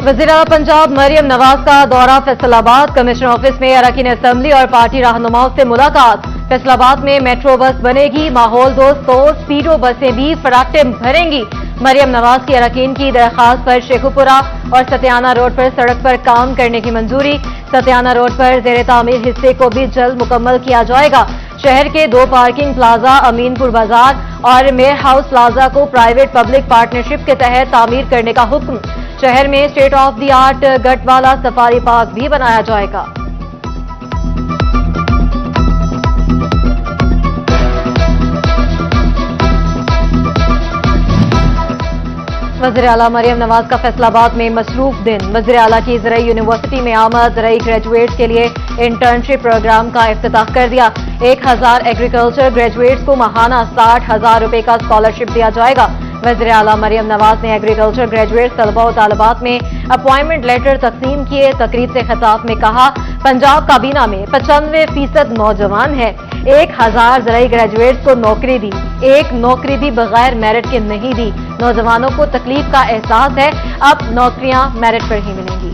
वज़ीर आला पंजाब मरियम नवाज का दौरा फैसलाबाद। कमिश्नर ऑफिस में अरकान असेंबली और पार्टी रहनुमाओं से मुलाकात। फैसलाबाद में मेट्रो बस बनेगी, माहौल दोस्त तो स्पीडो बसें भी फराटे भरेंगी। मरियम नवाज की अरकान की दरख्वास्त पर शेखुपुरा और सत्याना रोड पर सड़क पर काम करने की मंजूरी। सत्याना रोड पर जेर तामीर हिस्से को भी जल्द मुकम्मल किया जाएगा। शहर के 2 पार्किंग प्लाजा अमीनपुर बाजार और मेयर हाउस प्लाजा को प्राइवेट पब्लिक पार्टनरशिप के तहत तामीर करने का हुक्म। शहर में state of the art Gatwala safari park भी बनाया जाएगा। वज़ीर आला मरियम नवाज का फैसलाबाद में मसरूफ दिन। वज़ीर आला की ज़रई यूनिवर्सिटी में आमद। ज़रई ग्रेजुएट्स के लिए इंटर्नशिप प्रोग्राम का इफ्तिताह कर दिया। 1000 एग्रीकल्चर ग्रेजुएट्स को माहाना 60,000 रुपए का स्कॉलरशिप दिया जाएगा। वज़ीर आला मरियम नवाज ने एग्रीकल्चर ग्रेजुएट तलबा और तालिबात में अपॉइंटमेंट लेटर तकसीम किए। तकरीब से खिताब में कहा, पंजाब काबीना में 95% नौजवान है। 1000 ज़रई ग्रेजुएट्स को नौकरी दी, एक नौकरी भी बगैर मेरिट के नहीं दी। नौजवानों को तकलीफ का एहसास है, अब नौकरियां मेरिट पर ही मिलेंगी।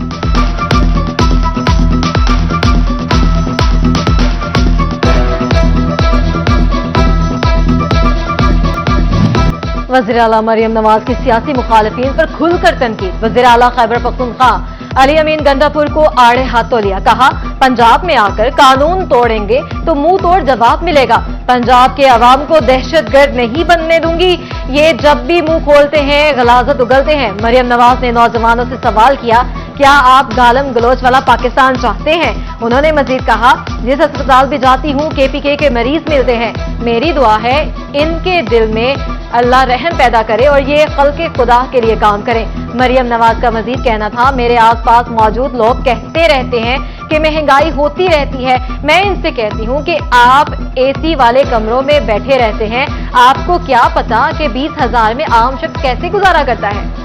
वज़ीर आला मरियम नवाज की सियासी मुखालिफिन पर खुलकर तनकीद। वज़ीर आला खैबर पख्तूनख्वा अली अमीन गंडापुर को आड़े हाथों लिया। कहा, पंजाब में आकर कानून तोड़ेंगे तो मुंह तोड़ जवाब मिलेगा। पंजाब के अवाम को दहशतगर्द नहीं बनने दूंगी। ये जब भी मुंह खोलते हैं गलाजत उगलते हैं। मरियम नवाज ने नौजवानों से सवाल किया, क्या आप गालम गलोच वाला पाकिस्तान चाहते हैं? उन्होंने मजीद कहा, जिस अस्पताल भी जाती हूँ KPK के मरीज मिलते हैं। मेरी दुआ है इनके दिल में अल्लाह रहम पैदा करे और ये खल्के खुदा के लिए काम करें। मरियम नवाज का मजीद कहना था, मेरे आसपास मौजूद लोग कहते रहते हैं कि महंगाई होती रहती है। मैं इनसे कहती हूँ कि आप AC वाले कमरों में बैठे रहते हैं, आपको क्या पता कि 20,000 में आम शख्स कैसे गुजारा करता है।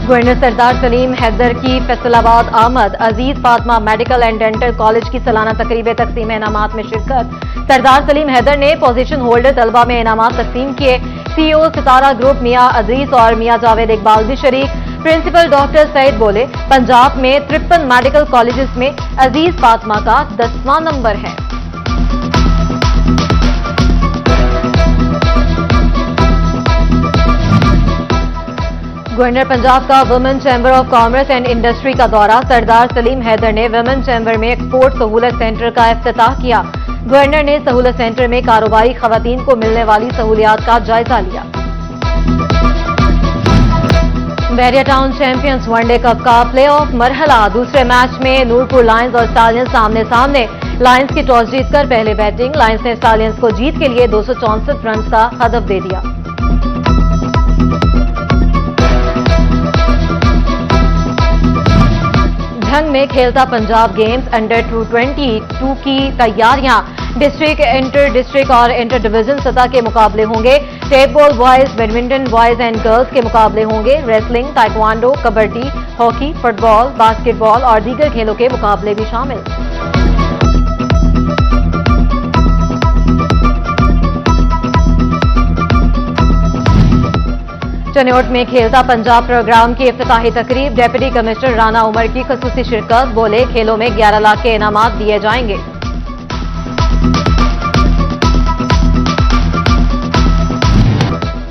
गवर्नर सरदार सलीम हैदर की फैसलाबाद आमद। Aziz Fatima medical and dental college की सालाना तकरीब तकसीम इनामात में शिरकत। सरदार सलीम हैदर ने पोजीशन होल्डर तलबा में इनामात तकसीम किए। CEO सितारा ग्रुप मियां अजीज और मियां जावेद इकबाल भी शरीक। प्रिंसिपल डॉक्टर सईद बोले, पंजाब में 53 मेडिकल कॉलेजेस में अजीज फातिमा का 10वां नंबर है। गवर्नर पंजाब का women chamber of commerce and industry का दौरा। सरदार सलीम हैदर ने वुमेन चैम्बर में एक्सपोर्ट सहूलत सेंटर का इफ्तिताह किया। गवर्नर ने सहूलत सेंटर में कारोबारी खवातीन को मिलने वाली सहूलियात का जायजा लिया। Bairia town champions one day cup का प्ले ऑफ मरहला। दूसरे मैच में नूरपुर लायंस और स्टालियंस आमने सामने। लायंस की टॉस जीतकर पहले बैटिंग। लायंस ने स्टालियंस को जीत के लिए 264 रन का हदफ दे दिया। ढंग में खेलता पंजाब गेम्स अंडर 222 की तैयारियां। डिस्ट्रिक्ट, इंटर डिस्ट्रिक्ट और इंटर डिवीजन सतह के मुकाबले होंगे। Tape ball boys, badminton boys and girls के मुकाबले होंगे। Wrestling, taekwondo, kabaddi, hockey, football, basketball और दीगर खेलों के मुकाबले भी शामिल। चनौट में खेलता पंजाब प्रोग्राम की इफ्तिताही तकरीब। डेप्यूटी कमिश्नर राना उमर की खुसूसी शिरकत। बोले, खेलों में 11 लाख के इनामात दिए जाएंगे।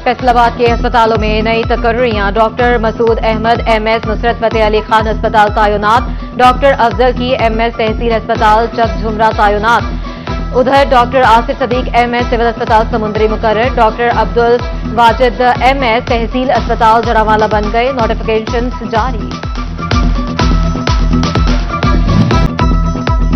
फैसलाबाद के अस्पतालों में नई तकर्रियां। डॉक्टर मसूद अहमद MS नुसरत फतेह अली खान अस्पताल तायुनात। डॉक्टर अफजल की MS तहसील अस्पताल चक झुमरा तायुनात। उधर doctor Asif Sadiq MS civil अस्पताल समुंदरी मुकर्रर। डॉक्टर अब्दुल वाजिद MS तहसील अस्पताल जरावाला बन गए। नोटिफिकेशन जारी।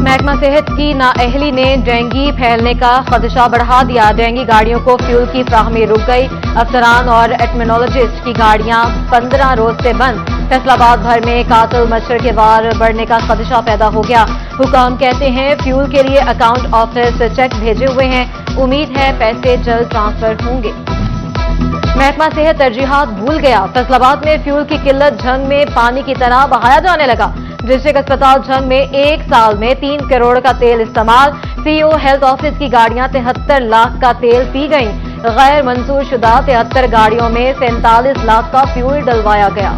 महकमा सेहत की नाअहली ने डेंगू फैलने का खदशा बढ़ा दिया। डेंगू गाड़ियों को फ्यूल की फ्राहमी रुक गई। अफसरान और एटमिनोलॉजिस्ट की गाड़ियां 15 रोज से बंद। फैसलाबाद भर में कातिल मच्छर के वार बढ़ने का खदशा पैदा हो गया। हुकाम कहते हैं फ्यूल के लिए अकाउंट ऑफिस चेक भेजे हुए हैं। उम्मीद है पैसे जल्द ट्रांसफर होंगे। महकमा सेहत तरजीहात भूल गया। फैसलाबाद में फ्यूल की किल्लत झंग में पानी की तरह बहाया जाने लगा। डिस्ट्रिक्ट अस्पताल झंग में एक साल में 3 करोड़ का तेल इस्तेमाल। सीईओ हेल्थ ऑफिस की गाड़ियां 73 लाख का तेल पी गईं। गैर मंजूर शुदा 73 गाड़ियों में 47 लाख का फ्यूल डलवाया गया।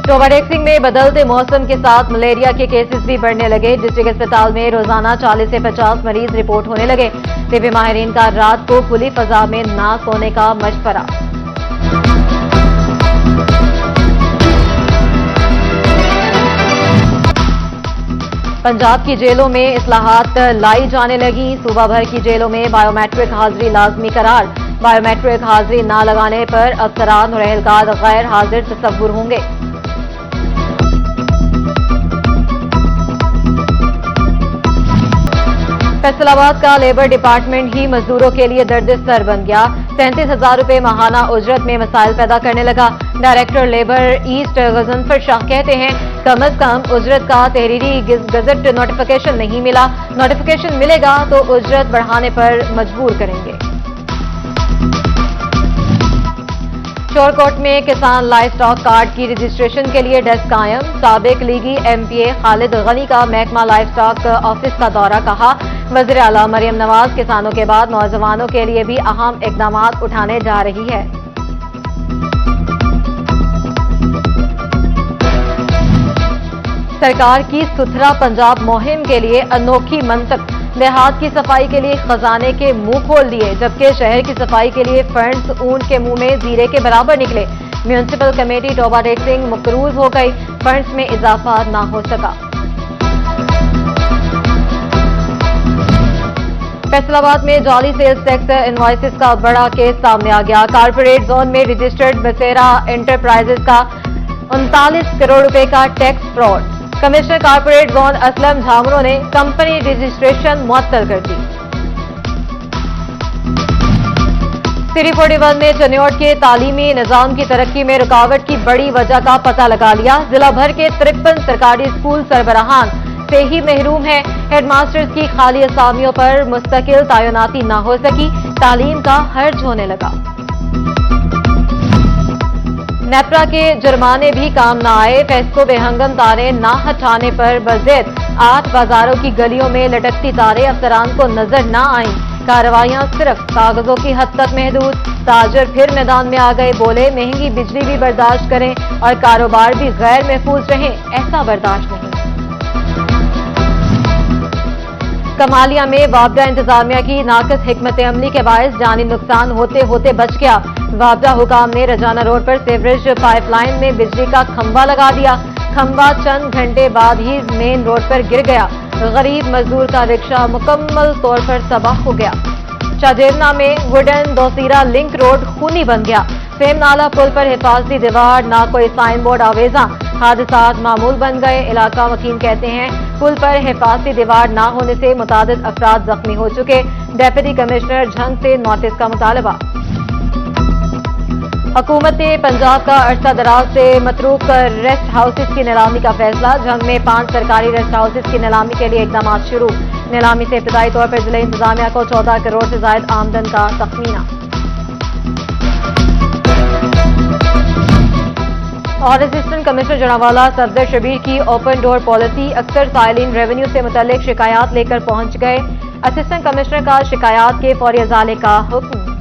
टोबा टेक्सिंग में बदलते मौसम के साथ मलेरिया के केसेस भी बढ़ने लगे। डिस्ट्रिक्ट अस्पताल में रोजाना 40 से 50 मरीज रिपोर्ट होने लगे। टीबी माहिरीन का रात को खुली फजा में ना सोने का मशवरा। पंजाब की जेलों में इस्लाहात लाई जाने लगी। सूबा भर की जेलों में बायोमेट्रिक हाजिरी लाजमी करार। बायोमेट्रिक हाजिरी न लगाने पर अफसरान और एहलकार गैर हाजिर तस्वुर होंगे। फैसलाबाद का लेबर डिपार्टमेंट ही मजदूरों के लिए दर्द सर बन गया। 37,000 रुपए माहाना उजरत में मसाइल पैदा करने लगा। Director labour east Ghazanfar Shah कहते हैं कम अज कम उजरत का तहरीरी गजट नोटिफिकेशन नहीं मिला। नोटिफिकेशन मिलेगा तो उजरत बढ़ाने पर मजबूर करेंगे। शोरकोट में किसान लाइव स्टॉक कार्ड की रजिस्ट्रेशन के लिए डेस्क कायम। साबिक लीगी एमपीए खालिद गनी का महकमा लाइव स्टॉक ऑफिस का दौरा। कहा वज़ीर आला मरियम नवाज किसानों के बाद नौजवानों के लिए भी अहम इकदाम उठाने जा रही है। सरकार की सुथरा पंजाब मुहिम के लिए अनोखी मंतक। देहात की सफाई के लिए खजाने के मुंह खोल दिए, जबकि शहर की सफाई के लिए फंड्स ऊंट के मुंह में जीरे के बराबर निकले। म्यूनिसिपल कमेटी टोबा टेक्सिंग मकरूज हो गई, फंड्स में इजाफा ना हो सका। फैसलाबाद में जाली सेल्स टैक्स इनवॉइसेस का बड़ा केस सामने आ गया। कारपोरेट जोन में रजिस्टर्ड बसेरा एंटरप्राइजेस का 39 करोड़ रुपए का tax fraud. Commissioner corporate zone Aslam Jhamro ने कंपनी रजिस्ट्रेशन मुअत्तल कर दी। सिटी 41 ने चनियोट के तालीमी निजाम की तरक्की में रुकावट की बड़ी वजह का पता लगा लिया। जिला भर के 53 सरकारी स्कूल सरबराहान से ही महरूम है। हेडमास्टर्स की खाली असामियों पर मुस्तकिल तैनाती न हो सकी। तालीम का हर्ज होने लगा। नेपरा के जुर्माने भी काम न आए। फेस्को बेहंगम तारें न हटाने पर बज़ेद 8 बाजारों की गलियों में लटकती तारें अफसरान को नजर न आईं। कार्रवाइयां सिर्फ कागजों की हद तक महदूद। ताजर फिर मैदान में आ गए, बोले महंगी बिजली भी बर्दाश्त करें और कारोबार भी गैर महफूज रहें, ऐसा बर्दाश्त नहीं। कमालिया में वापडा इंतजामिया की नाकस हिकमत अमली के बायस जानी नुकसान होते होते बच गया। वापडा हुकाम ने रजाना रोड पर सीवरेज पाइपलाइन में बिजली का खंभा लगा दिया। खंभा चंद घंटे बाद ही मेन रोड पर गिर गया। गरीब मजदूर का रिक्शा मुकम्मल तौर पर तबाह हो गया। चाजेरना में वुडन दोसीरा लिंक रोड खूनी बन गया। फेम नाला पुल पर हिफाजती दीवार, ना कोई साइन बोर्ड आवेजा। हादसात मामूल बन गए। इलाका वकील कहते हैं पुल पर हिफाजती दीवार ना होने से मुतादिद अफराद जख्मी हो चुके। डेप्यूटी कमिश्नर झंग से नोटिस का मुतालबा। हुकूमत पंजाब का अरसा दराज से मतरूक रेस्ट हाउसेस की नीलामी का फैसला। झंग में 5 सरकारी रेस्ट हाउसेस की नीलामी के लिए इकदाम शुरू। नीलामी से इब्तदाई तौर पर जिला इंतजामिया को 14 करोड़ से ज्यादा आमदन का तखमीना। और असिस्टेंट कमिश्नर जनावाला सफदर शबीर की ओपन डोर पॉलिसी। अक्सर साइलिन रेवेन्यू से मुतल्लिक शिकायत लेकर पहुंच गए। असिस्टेंट कमिश्नर का शिकायत के फौरी इजाले का हुक्म।